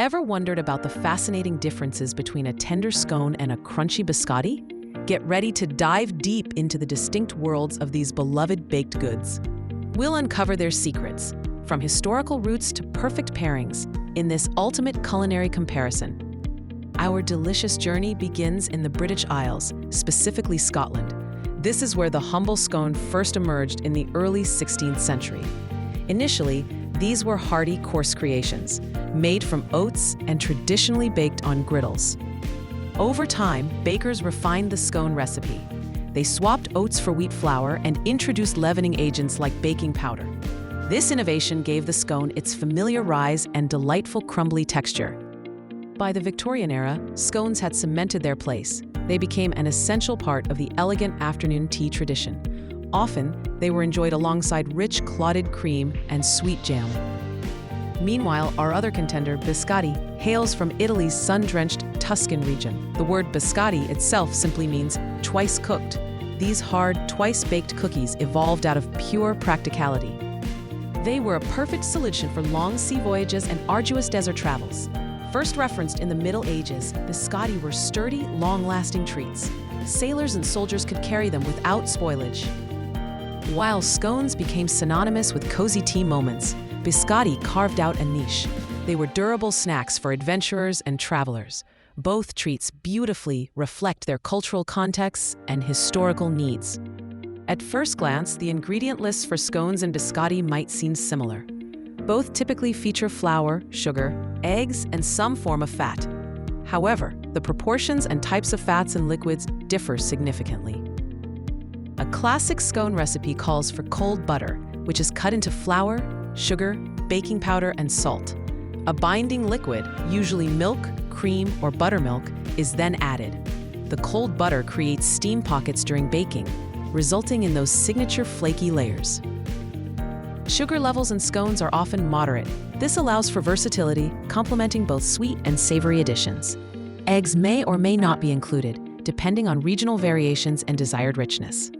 Ever wondered about the fascinating differences between a tender scone and a crunchy biscotti? Get ready to dive deep into the distinct worlds of these beloved baked goods. We'll uncover their secrets, from historical roots to perfect pairings, in this ultimate culinary comparison. Our delicious journey begins in the British Isles, specifically Scotland. This is where the humble scone first emerged in the early 16th century. Initially, these were hearty, coarse creations, made from oats and traditionally baked on griddles. Over time, bakers refined the scone recipe. They swapped oats for wheat flour and introduced leavening agents like baking powder. This innovation gave the scone its familiar rise and delightful crumbly texture. By the Victorian era, scones had cemented their place. They became an essential part of the elegant afternoon tea tradition. Often, they were enjoyed alongside rich clotted cream and sweet jam. Meanwhile, our other contender, biscotti, hails from Italy's sun-drenched Tuscan region. The word biscotti itself simply means twice cooked. These hard, twice-baked cookies evolved out of pure practicality. They were a perfect solution for long sea voyages and arduous desert travels. First referenced in the Middle Ages, biscotti were sturdy, long-lasting treats. Sailors and soldiers could carry them without spoilage. While scones became synonymous with cozy tea moments, biscotti carved out a niche. They were durable snacks for adventurers and travelers. Both treats beautifully reflect their cultural contexts and historical needs. At first glance, the ingredient lists for scones and biscotti might seem similar. Both typically feature flour, sugar, eggs, and some form of fat. However, the proportions and types of fats and liquids differ significantly. A classic scone recipe calls for cold butter, which is cut into flour, sugar, baking powder, and salt. A binding liquid, usually milk, cream, or buttermilk, is then added. The cold butter creates steam pockets during baking, resulting in those signature flaky layers. Sugar levels in scones are often moderate. This allows for versatility, complementing both sweet and savory additions. Eggs may or may not be included, depending on regional variations and desired richness.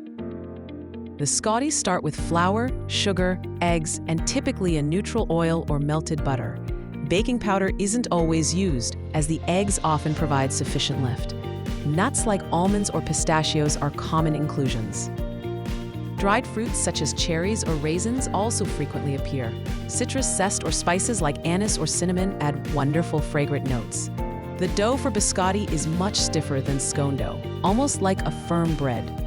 The scotties start with flour, sugar, eggs, and typically a neutral oil or melted butter. Baking powder isn't always used, as the eggs often provide sufficient lift. Nuts like almonds or pistachios are common inclusions. Dried fruits such as cherries or raisins also frequently appear. Citrus zest or spices like anise or cinnamon add wonderful fragrant notes. The dough for biscotti is much stiffer than scone dough, almost like a firm bread.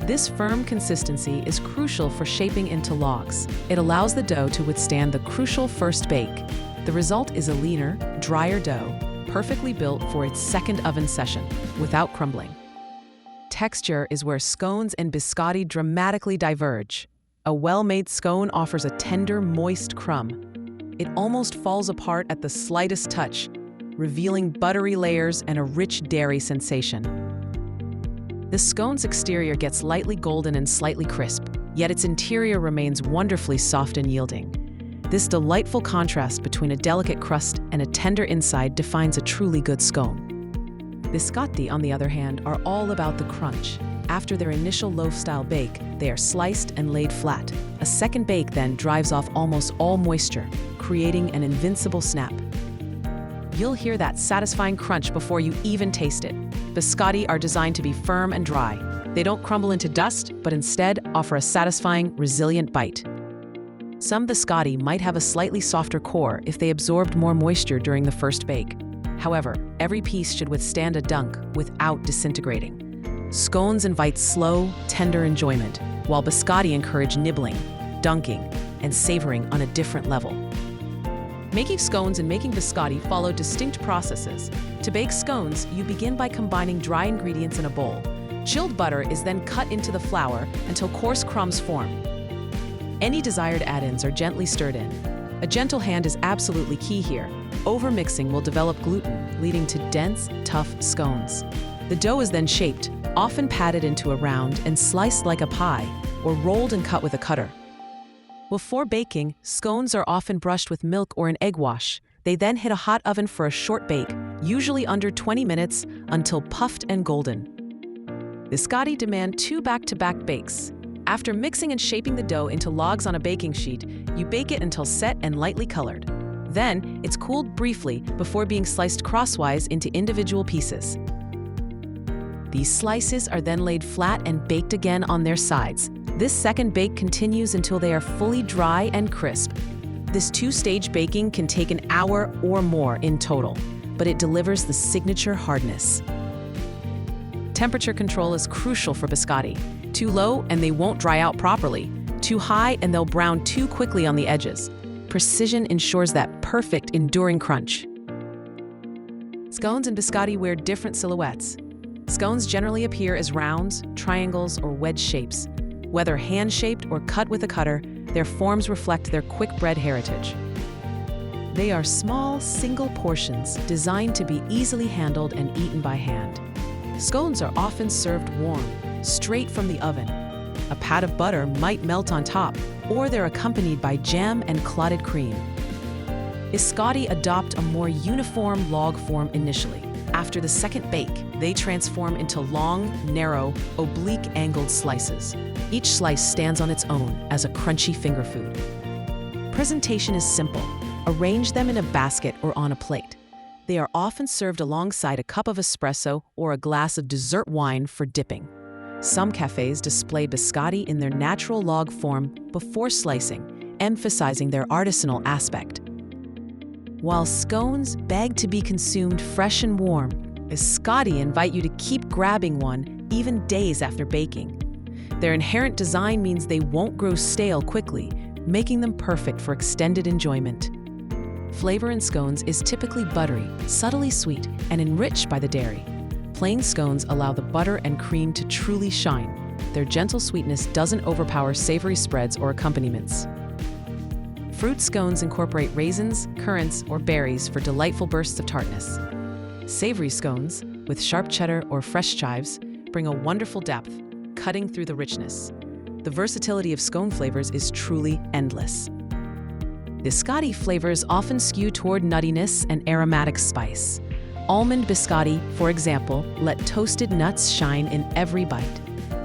This firm consistency is crucial for shaping into logs. It allows the dough to withstand the crucial first bake. The result is a leaner, drier dough, perfectly built for its second oven session, without crumbling. Texture is where scones and biscotti dramatically diverge. A well-made scone offers a tender, moist crumb. It almost falls apart at the slightest touch, revealing buttery layers and a rich dairy sensation. The scone's exterior gets lightly golden and slightly crisp, yet its interior remains wonderfully soft and yielding. This delightful contrast between a delicate crust and a tender inside defines a truly good scone. Biscotti, on the other hand, are all about the crunch. After their initial loaf-style bake, they are sliced and laid flat. A second bake then drives off almost all moisture, creating an invincible snap. You'll hear that satisfying crunch before you even taste it. Biscotti are designed to be firm and dry. They don't crumble into dust, but instead offer a satisfying, resilient bite. Some biscotti might have a slightly softer core if they absorbed more moisture during the first bake. However, every piece should withstand a dunk without disintegrating. Scones invite slow, tender enjoyment, while biscotti encourage nibbling, dunking, and savoring on a different level. Making scones and making biscotti follow distinct processes. To bake scones, you begin by combining dry ingredients in a bowl. Chilled butter is then cut into the flour until coarse crumbs form. Any desired add-ins are gently stirred in. A gentle hand is absolutely key here. Overmixing will develop gluten, leading to dense, tough scones. The dough is then shaped, often patted into a round and sliced like a pie, or rolled and cut with a cutter. Before baking, scones are often brushed with milk or an egg wash. They then hit a hot oven for a short bake, usually under 20 minutes, until puffed and golden. Biscotti demand 2 back-to-back bakes. After mixing and shaping the dough into logs on a baking sheet, you bake it until set and lightly colored. Then, it's cooled briefly before being sliced crosswise into individual pieces. These slices are then laid flat and baked again on their sides. This second bake continues until they are fully dry and crisp. This two-stage baking can take an hour or more in total, but it delivers the signature hardness. Temperature control is crucial for biscotti. Too low and they won't dry out properly. Too high and they'll brown too quickly on the edges. Precision ensures that perfect, enduring crunch. Scones and biscotti wear different silhouettes. Scones generally appear as rounds, triangles, or wedge shapes. Whether hand-shaped or cut with a cutter, their forms reflect their quick bread heritage. They are small, single portions designed to be easily handled and eaten by hand. Scones are often served warm, straight from the oven. A pat of butter might melt on top, or they're accompanied by jam and clotted cream. Biscotti adopt a more uniform log form initially. After the second bake, they transform into long, narrow, oblique angled slices. Each slice stands on its own as a crunchy finger food. Presentation is simple. Arrange them in a basket or on a plate. They are often served alongside a cup of espresso or a glass of dessert wine for dipping. Some cafes display biscotti in their natural log form before slicing, emphasizing their artisanal aspect. While scones beg to be consumed fresh and warm, biscotti invite you to keep grabbing one even days after baking. Their inherent design means they won't grow stale quickly, making them perfect for extended enjoyment. Flavor in scones is typically buttery, subtly sweet, and enriched by the dairy. Plain scones allow the butter and cream to truly shine. Their gentle sweetness doesn't overpower savory spreads or accompaniments. Fruit scones incorporate raisins, currants, or berries for delightful bursts of tartness. Savory scones, with sharp cheddar or fresh chives, bring a wonderful depth, cutting through the richness. The versatility of scone flavors is truly endless. Biscotti flavors often skew toward nuttiness and aromatic spice. Almond biscotti, for example, let toasted nuts shine in every bite.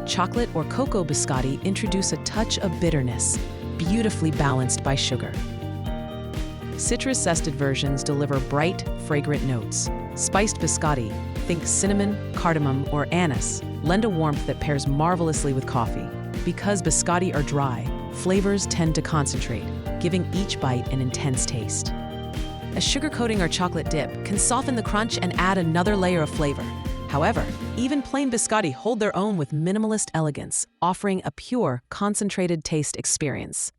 Chocolate or cocoa biscotti introduce a touch of bitterness, beautifully balanced by sugar. Citrus-zested versions deliver bright, fragrant notes. Spiced biscotti, think cinnamon, cardamom, or anise, lend a warmth that pairs marvelously with coffee. Because biscotti are dry, flavors tend to concentrate, giving each bite an intense taste. A sugar coating or chocolate dip can soften the crunch and add another layer of flavor. However, even plain biscotti hold their own with minimalist elegance, offering a pure, concentrated taste experience.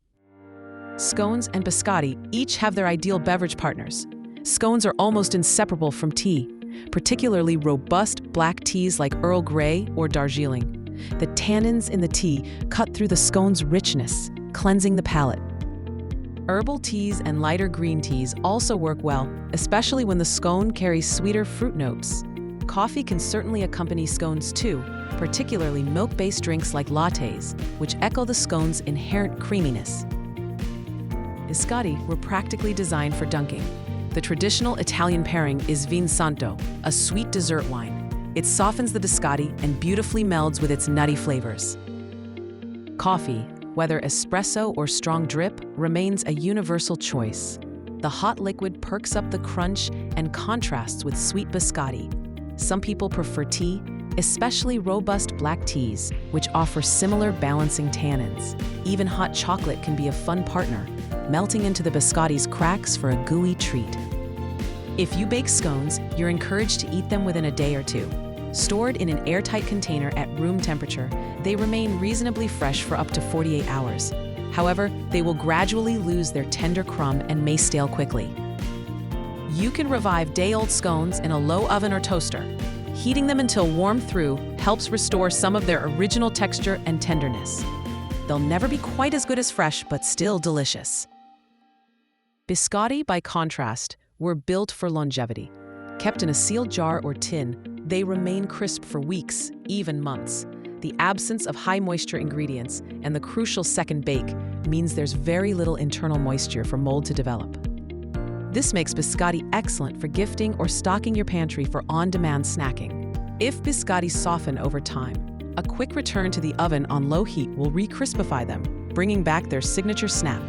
Scones and biscotti each have their ideal beverage partners. Scones are almost inseparable from tea, particularly robust black teas like Earl Grey or Darjeeling. The tannins in the tea cut through the scone's richness, cleansing the palate. Herbal teas and lighter green teas also work well, especially when the scone carries sweeter fruit notes. Coffee can certainly accompany scones too, particularly milk-based drinks like lattes, which echo the scone's inherent creaminess. Biscotti were practically designed for dunking. The traditional Italian pairing is Vin Santo, a sweet dessert wine. It softens the biscotti and beautifully melds with its nutty flavors. Coffee, whether espresso or strong drip, remains a universal choice. The hot liquid perks up the crunch and contrasts with sweet biscotti. Some people prefer tea, especially robust black teas, which offer similar balancing tannins. Even hot chocolate can be a fun partner, melting into the biscotti's cracks for a gooey treat. If you bake scones, you're encouraged to eat them within a day or two. Stored in an airtight container at room temperature, they remain reasonably fresh for up to 48 hours. However, they will gradually lose their tender crumb and may stale quickly. You can revive day-old scones in a low oven or toaster. Heating them until warm through helps restore some of their original texture and tenderness. They'll never be quite as good as fresh, but still delicious. Biscotti, by contrast, were built for longevity. Kept in a sealed jar or tin, they remain crisp for weeks, even months. The absence of high-moisture ingredients and the crucial second bake means there's very little internal moisture for mold to develop. This makes biscotti excellent for gifting or stocking your pantry for on-demand snacking. If biscotti soften over time, a quick return to the oven on low heat will re-crispify them, bringing back their signature snap.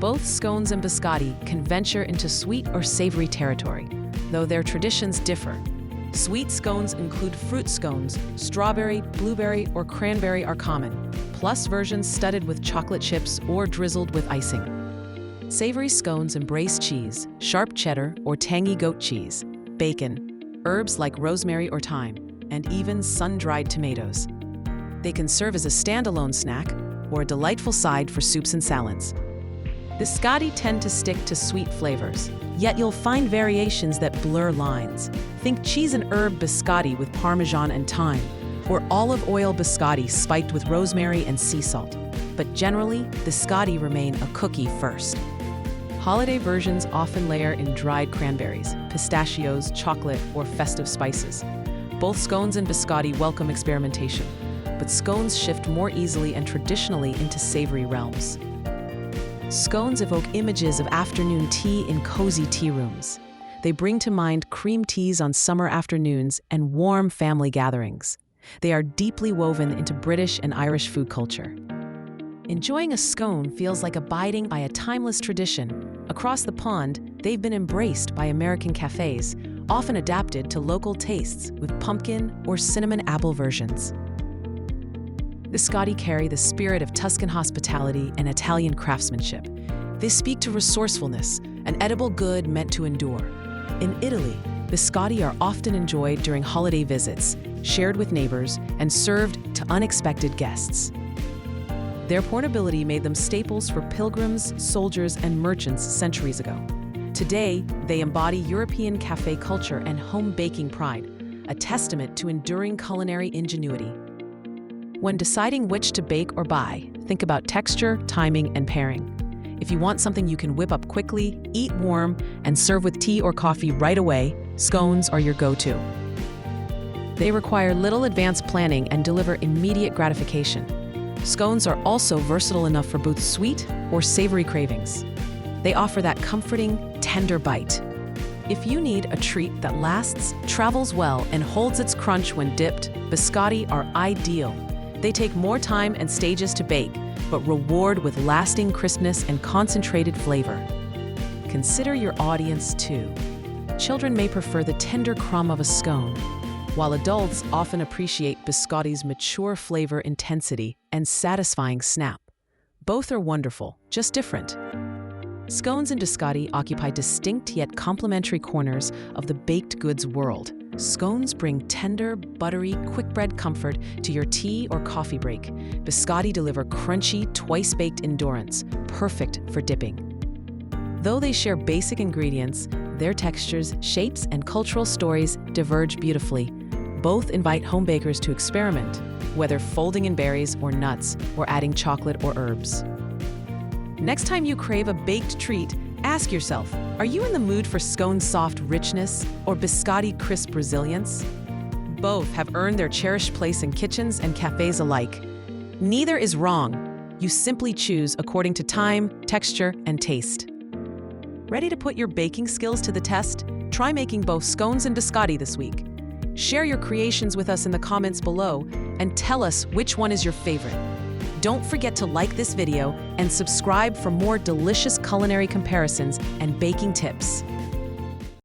Both scones and biscotti can venture into sweet or savory territory, though their traditions differ. Sweet scones include fruit scones, strawberry, blueberry, or cranberry are common, plus versions studded with chocolate chips or drizzled with icing. Savory scones embrace cheese, sharp cheddar or tangy goat cheese, bacon, herbs like rosemary or thyme, and even sun-dried tomatoes. They can serve as a standalone snack or a delightful side for soups and salads. Biscotti tend to stick to sweet flavors, yet you'll find variations that blur lines. Think cheese and herb biscotti with parmesan and thyme, or olive oil biscotti spiked with rosemary and sea salt. But generally, biscotti remain a cookie first. Holiday versions often layer in dried cranberries, pistachios, chocolate, or festive spices. Both scones and biscotti welcome experimentation, but scones shift more easily and traditionally into savory realms. Scones evoke images of afternoon tea in cozy tea rooms. They bring to mind cream teas on summer afternoons and warm family gatherings. They are deeply woven into British and Irish food culture. Enjoying a scone feels like abiding by a timeless tradition. Across the pond, they've been embraced by American cafes, often adapted to local tastes with pumpkin or cinnamon apple versions. Biscotti carry the spirit of Tuscan hospitality and Italian craftsmanship. They speak to resourcefulness, an edible good meant to endure. In Italy, biscotti are often enjoyed during holiday visits, shared with neighbors, and served to unexpected guests. Their portability made them staples for pilgrims, soldiers, and merchants centuries ago. Today, they embody European cafe culture and home baking pride, a testament to enduring culinary ingenuity. When deciding which to bake or buy, think about texture, timing, and pairing. If you want something you can whip up quickly, eat warm, and serve with tea or coffee right away, scones are your go-to. They require little advanced planning and deliver immediate gratification. Scones are also versatile enough for both sweet or savory cravings. They offer that comforting, tender bite. If you need a treat that lasts, travels well, and holds its crunch when dipped, biscotti are ideal. They take more time and stages to bake, but reward with lasting crispness and concentrated flavor. Consider your audience too. Children may prefer the tender crumb of a scone, while adults often appreciate biscotti's mature flavor intensity and satisfying snap. Both are wonderful, just different. Scones and biscotti occupy distinct yet complementary corners of the baked goods world. Scones bring tender, buttery, quick bread comfort to your tea or coffee break. Biscotti deliver crunchy, twice-baked endurance, perfect for dipping. Though they share basic ingredients, their textures, shapes, and cultural stories diverge beautifully. Both invite home bakers to experiment, whether folding in berries or nuts, or adding chocolate or herbs. Next time you crave a baked treat, ask yourself, are you in the mood for scone's soft richness or biscotti crisp resilience? Both have earned their cherished place in kitchens and cafes alike. Neither is wrong. You simply choose according to time, texture, and taste. Ready to put your baking skills to the test? Try making both scones and biscotti this week. Share your creations with us in the comments below and tell us which one is your favorite. Don't forget to like this video and subscribe for more delicious culinary comparisons and baking tips.